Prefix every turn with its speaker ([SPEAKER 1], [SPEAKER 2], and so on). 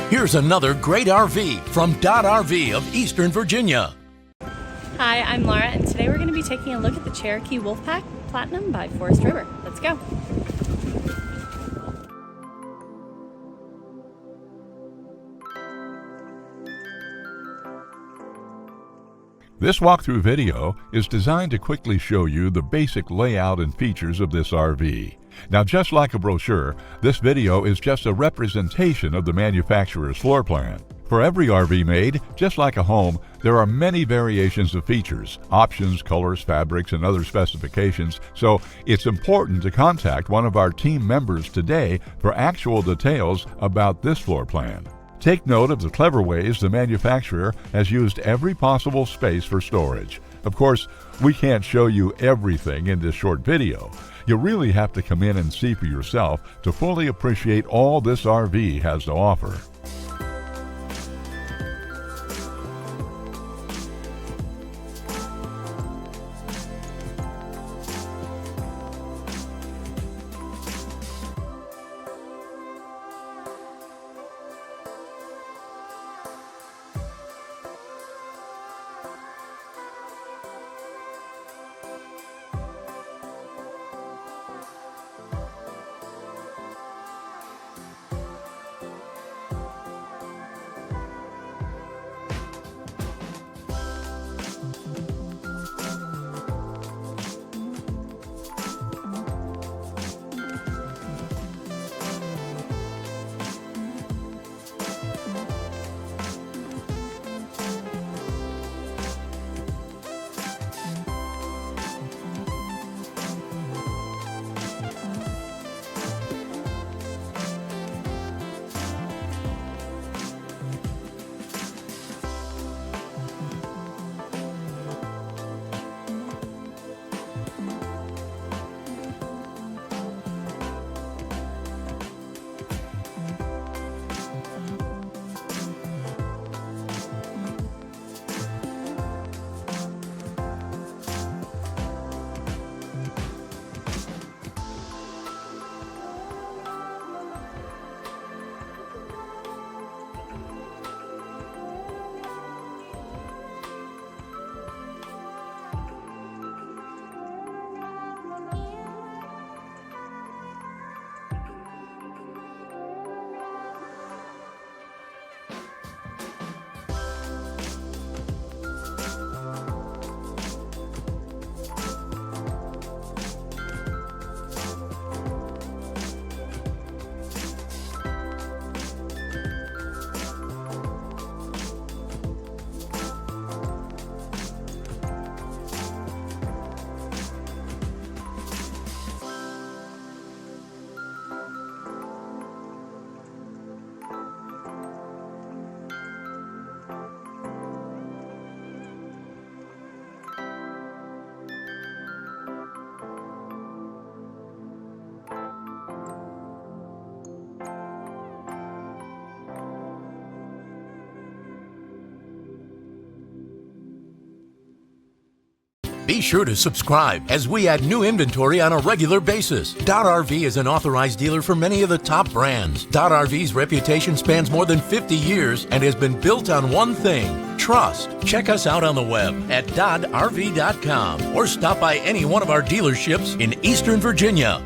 [SPEAKER 1] Here's another great RV from Dodd RV of Eastern Virginia.
[SPEAKER 2] Hi, I'm Laura, and today we're going to be taking a look at the Cherokee Wolf Pack Platinum by Forest River. Let's go.
[SPEAKER 3] This walkthrough video is designed to quickly show you the basic layout and features of this RV. Now, just like a brochure, this video is just a representation of the manufacturer's floor plan. For every RV made, just like a home, there are many variations of features, options, colors, fabrics, and other specifications, so it's important to contact one of our team members today for actual details about this floor plan. Take note of the clever ways the manufacturer has used every possible space for storage. Of course, we can't show you everything in this short video. You really have to come in and see for yourself to fully appreciate all this RV has to offer.
[SPEAKER 1] Be sure to subscribe as we add new inventory on a regular basis. Dodd RV is an authorized dealer for many of the top brands. Dodd RV's reputation spans more than 50 years and has been built on one thing: trust. Check us out on the web at doddrv.com or stop by any one of our dealerships in Eastern Virginia.